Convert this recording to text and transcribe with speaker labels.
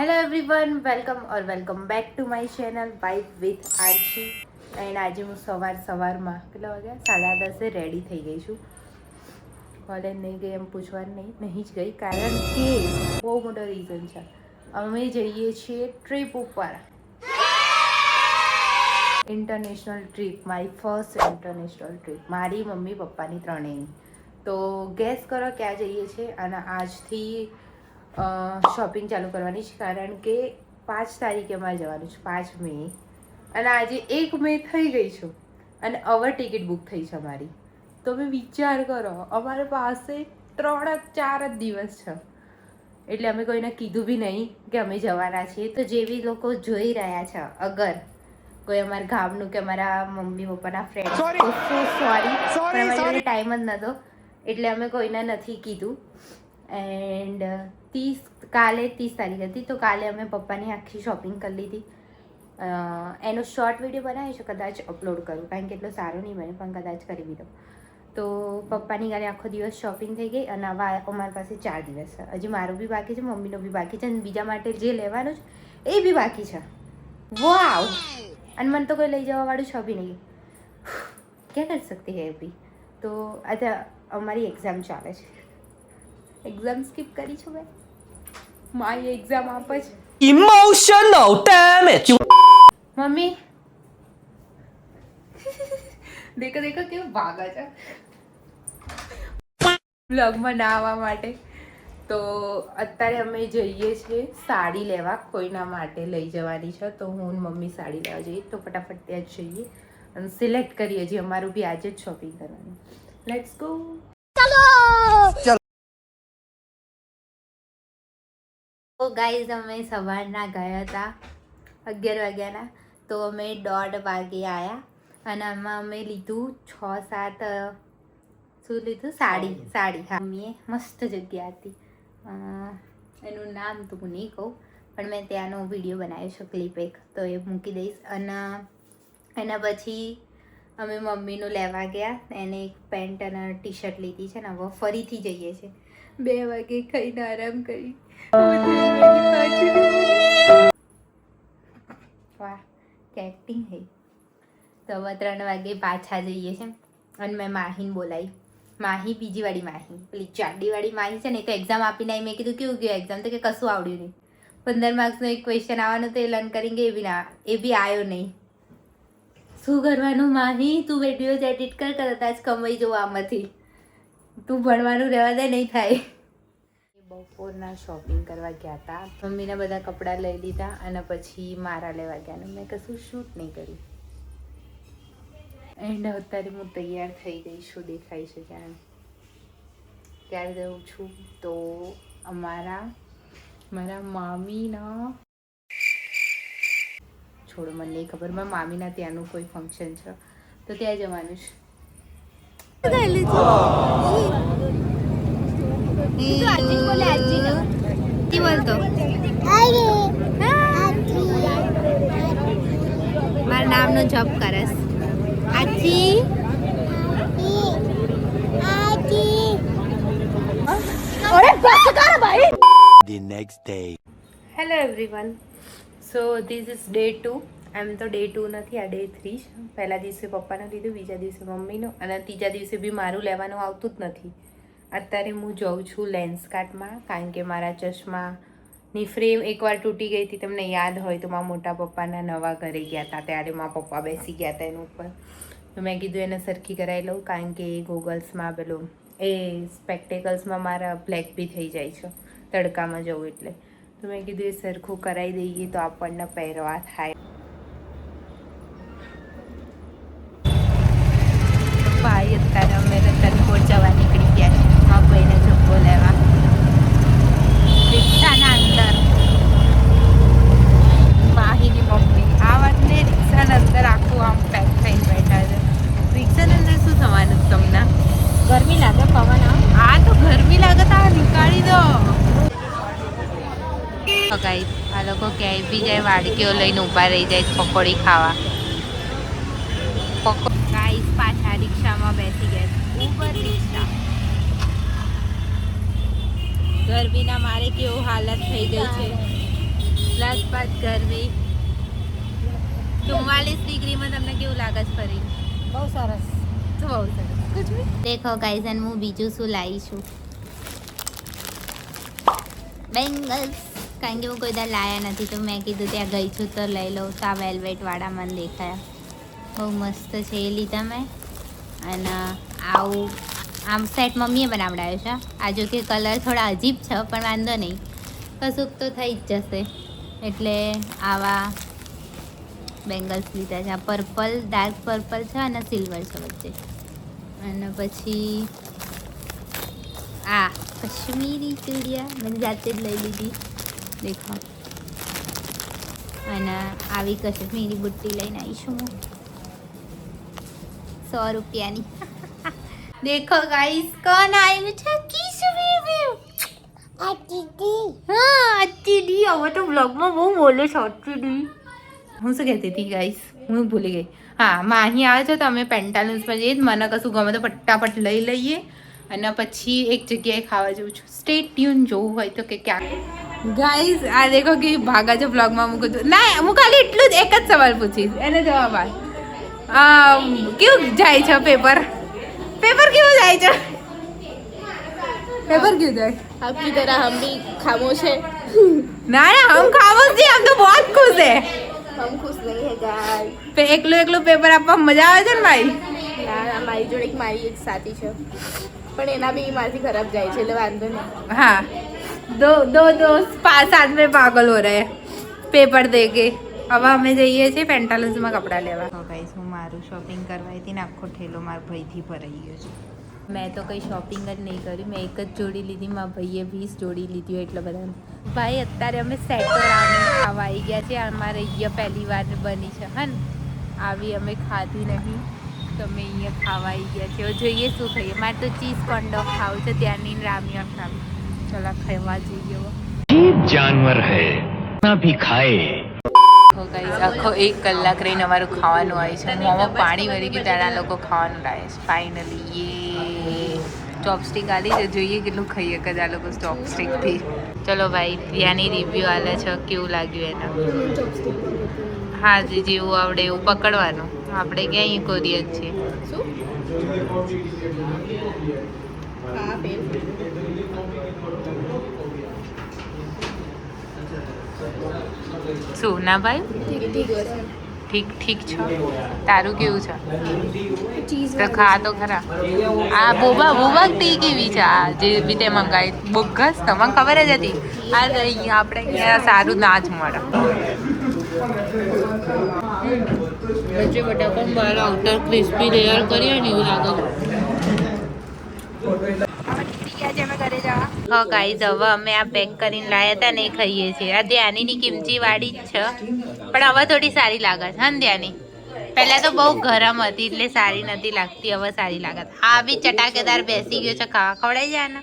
Speaker 1: Hello everyone welcome back to my channel wife with Aarshi and આજે હું સવારમાં કેટલા વાગ્યા 10:30 રેડી થઈ ગઈ છું. કોલેજ નહીં ગઈ એમ પૂછવાનું નહીં જ ગઈ કારણ કે બહુ મોટો રીઝન છે. અમે જઈએ છીએ ટ્રીપ ઉપર, ઇન્ટરનેશનલ ટ્રીપ, મારી ફર્સ્ટ ઇન્ટરનેશનલ ટ્રીપ, મારી મમ્મી પપ્પાની ત્રણેયની. તો ગેસ કરો ક્યાં જઈએ છીએ. અને આજથી શોપિંગ ચાલુ કરવાની છે કારણ કે 5 તારીખે અમારે જવાનું છે, 5 મે. અને આજે 1 મે થઈ ગઈ છું અને હવે ટિકિટ બુક થઈ છે અમારી. તો તમે વિચાર કરો, અમારી પાસે 3-4 જ દિવસ છે. એટલે અમે કોઈને કીધું બી નહીં કે અમે જવાના છીએ. તો જે બી લોકો જોઈ રહ્યા છે, અગર કોઈ અમારા ગામનું કે અમારા મમ્મી પપ્પાના ફ્રેન્ડ, સોરી પણ અમારી ટાઈમ જ નહોતો એટલે અમે કોઈને નથી કીધું. એન્ડ કાલે 30 તારીખ હતી તો કાલે અમે પપ્પાની આખી શોપિંગ કરી લીધી. એનો શોર્ટ વિડીયો બનાવ્યો છે, કદાચ અપલોડ કરું કારણ કે એટલો સારો નહીં બને પણ કદાચ કરી બી દઉં. તો પપ્પાની કાલે આખો દિવસ શોપિંગ થઈ ગઈ અને અમારી પાસે 4 દિવસ છે. હજી મારું બી બાકી છે, મમ્મીનો બી બાકી છે અને બીજા માટે જે લેવાનું છે એ બી બાકી છે. વાવ! અને મને તો કોઈ લઈ જવાવાળું છે બી નહીં. ક્યાં કરી શકતી હે બી. તો આજે અમારી એક્ઝામ ચાલે છે. એક્ઝામ સ્કીપ કરી છું મેં. મારી એક્ઝામ આપે છે.
Speaker 2: Emotional damage.
Speaker 1: મમ્મી દેખો કેવું ભાગા છે વ્લોગમાં ના આવવા માટે. તો અત્યારે અમે જઈએ છીએ સાડી લેવા, કોઈના માટે લઈ જવાની છે. તો હું મમ્મી સાડી લેવા જઈએ તો ફટાફટ ત્યાં જ જઈએ અને સિલેક્ટ કરીએ છીએ. અમારું બી આજે જ શોપિંગ કરવાનું. Let's go. ચલો. તો ગાઈઝ અમે સવારના ગયા હતા 11 વાગ્યાના. તો અમે 1:30 વાગે આવ્યા અને આમાં અમે લીધું 6-7 શું લીધું? સાડી. હા, મમ્મીએ મસ્ત જગ્યા હતી. એનું નામ તો હું નહીં કહું પણ મેં ત્યાંનો વિડીયો બનાવ્યો છે, ક્લિપ એક, તો એ મૂકી દઈશ. અને એના પછી અમે મમ્મીનું લેવા ગયા. એને એક પેન્ટ અને ટી શર્ટ લીધી છે ને હવે ફરીથી જઈએ છીએ. 2 વાગે ખાઈને આરામ કરી. વાહ, એક્ટિંગ હે. તો હવે 3 વાગે પાછા જઈએ છે અને મેં માહીને બોલાવી. માહી, બીજી વાળી માહી, પેલી ચાડી વાળી માહી છે ને, તો એક્ઝામ આપીને આવી. મેં કીધું કેવું ગયું એક્ઝામ? તો કે કશું આવડ્યું નહીં. 15 માર્ક્સનો એક ક્વેશ્ચન આવવાનો તો એ લર્ન કરી ગઈ, એ બી આવ્યો નહીં. શું કરવાનું માહી? તું વિડીયોઝ એડિટ કદાચ કમાઈ જવું આમાંથી. તું ભણવાનું રહેવા દે, નહીં થાય. બપોરના શોપિંગ કરવા ગયા હતા. મમ્મીના બધા કપડાં લઈ લીધા અને પછી મારા લેવા ગયા ને મેં કશું શૂટ નહીં કર્યું. એન્ડ અત્યારે હું તૈયાર થઈ ગઈ છું. દેખાય છે ત્યારે જઉં છું. તો મારા મામીના, છોડો મને નહીં ખબર, મારા મામીના ત્યાંનું કોઈ ફંક્શન છે તો ત્યાં જવાનું છે. મારા નામનો જપ કરસ. આજી
Speaker 2: The next day.
Speaker 1: Hello everyone. So this is day 2. એમ તો ડે 2 નથી, આ ડે 3 છે. પહેલા દિવસે પપ્પાનું લીધું, બીજા દિવસે મમ્મીનું અને ત્રીજા દિવસે બી મારું લેવાનું આવતું જ નથી. અત્યારે હું જાઉં છું લેન્સકાર્ટમાં કારણ કે મારા ચશ્માની ફ્રેમ એકવાર તૂટી ગઈ હતી. તમને યાદ હોય તો મારા મોટા પપ્પાના નવા ઘરે ગયા હતા ત્યારે મારા પપ્પા બેસી ગયા હતા એના ઉપર. તો મેં કીધું એને સરખી કરાવી લઉં કારણ કે ગોગલ્સમાં પેલું સ્પેક્ટેકલ્સમાં મારા બ્લેક બી થઈ જાય છે તડકામાં જવું એટલે. તો મેં કીધું એ સરખું કરાવી દઈએ તો આપણને પહેરવા થાય. ભાઈ અત્યારે અમે રતનપુર જવા નીકળી ગયા છીએ મારા ભાઈને જબ્બો લેવા. રિક્ષાના અંદર માહીની મમ્મી આ વાતને રિક્ષાના અંદર આખું આમ પેક થઈને બેઠા છે. રિક્ષાના અંદર શું થવાનું તમને? ગરમી લાગે, પવન આ તો ગરમી લાગે તો આ નીકાળી દો. ગાઈસ, આ લોકો ક્યાંય બી જાય વાડકીઓ લઈને ઊભા રહી જાય પકોડી ખાવા. ગાઈસ પાછા રિક્ષામાં બેસી ગયા. ઉબર રિક્ષા. ગરમીના મારે કેવું હાલત થઈ ગઈ છે. ઉલ્લાસપાત ગરમી 44 ડિગ્રીમાં તમને કેવું લાગે છે ફરી?
Speaker 3: બહુ સરસ.
Speaker 1: તો બહુ સરસ. કુછ ભી
Speaker 4: દેખો ગાઈઝ અને હું બીજું શું લાવી છું બેંગલ્સ કારણ કે હું કોઈ દર લાયા નથી તો મેં કીધું ત્યાં ગઈ છું તો લઈ લઉં તો આ વેલ્વેટવાળા મને દેખાયા બહુ મસ્ત છે એ લીધા મેં અને આવું આમ સેટ મમ્મીએ બનાવડાવ્યો છે આ જો કે કલર થોડા અજીબ છે પણ વાંધો નહીં કશુંક તો થઈ જ જશે એટલે આવા બેંગલ્સ લીધા છે આ પર્પલ ડાર્ક પર્પલ છે અને સિલ્વર છે વચ્ચે અને પછી આ કશ્મીરી ચૂડિયા મેં જાતે જ લઈ લીધી દેખો અને આવી કશ્મીરી બુટ્ટી લઈને આવીશું હું 100 રૂપિયાની દેખો ગાઈસ કોણ આવ્યું છે કિસવી આ દીદી હા દીદી હવે તો બ્લોગમાં બહુ બોલે છે દીદી
Speaker 1: હું શું કહેતી હતી ગાઈસ હું ભૂલી ગઈ હા માં અહીં આવે છે તો અમે પેન્ટાલૂન્સ પર જઈએ મને કશું ગમે તો ફટાફટ લઈ લઈએ અને પછી એક જગ્યાએ ખાવા જવું છું સ્ટે ટ્યુન જોવું હોય તો કે ક્યાં ગાઈસ આ દેખો કે ભાગા જો બ્લોગમાં મૂકું છું ના હું ખાલી એટલું જ એક જ સવાલ પૂછીશ એને જવાબ આપ કેવું જાય છે પેપર કેવું જાય છે पेपर क्यों जाए
Speaker 3: आपकी तरह हम भी खामोश है.
Speaker 1: ना हम खामोश नहीं हम तो बहुत खुश है
Speaker 3: हम खुश नहीं है गाइस.
Speaker 1: એકલું પેપર આપવા મજા આવે છે ને ભાઈ
Speaker 3: ના મારી જોડે મારી એક સાથી છે પણ એના બી મારાથી ખરાબ જાય છે એટલે વાંધો નહીં.
Speaker 1: हाँ दो साथ में पागल हो रहे हैं पेपर दे के હવે અમે જઈએ છીએ પેન્ટાલૂન્સમાં કપડાં લેવા ગાઈસ હું મારું શોપિંગ કરવા હતી ને આખો ઠેલો મારા ભાઈથી ભરાઈ ગયો છે મેં તો કંઈ શોપિંગ જ નહીં કરી મેં એક જ જોડી લીધી મારા ભાઈએ 20 જોડી લીધી હોય એટલે બધા ભાઈ અત્યારે અમે સેટર ખાવા આવી ગયા છે અમારે અહીંયા પહેલી વાર બની છે હા ને આવી અમે ખાધી નહીં તો અમે અહીંયા ખાવા આવી ગયા છે હવે જોઈએ શું ખાઈએ મારે તો ચીઝ કોન્ડો ખાવું છે ત્યાંની રામિયા ખાવી ચલો ખાવા જઈએ
Speaker 2: अजीब जानवर है ना भी खाए
Speaker 1: આખો 1 કલાક રહીને અમારું ખાવાનું આવ્યું છે મોંમાં પાણી વળી ગયું ત્યારે આ લોકો ખાવાનું લાવે છે ફાઇનલી એ ચોપસ્ટિક આલી છે જોઈએ કેટલું ખાઈએ કે આ લોકો ચોપસ્ટિકથી ચલો ભાઈ ત્યાંની રિવ્યૂ આલે છે કેવું લાગ્યું એને હા જી જેવું આવડે એવું પકડવાનું આપણે ક્યાંય કોરિયન છીએ
Speaker 3: હા ફેર
Speaker 1: શું ના ભાઈ ઠીક છે તારું કેવું છે તો ખા તો ખરા આ બોબા ટી કેવી છે આ જે બી તે મંગાવી બોગસ તમને ખબર જ હતી આ અહીંયા આપણે અહીંયા સારું ના જ મળે વચ્ચે બટાકા બહાર આઉટર ક્રિસ્પી લેયર કરીએ ને એવું લાગે હા ગાઈઝ હવે અમે આ પેક કરીને લાયા હતા ને એ ખાઈએ છીએ આ ધ્યાનીની કિમચી વાળી જ છે પણ હવે થોડી સારી લાગે છે હા ધ્યાની પહેલા તો બહુ ગરમ હતી એટલે સારી નથી લાગતી હવે સારી લાગે આ બી ચટાકેદાર બેસી ગયો છે ખાવા ખવડાવી જાય ને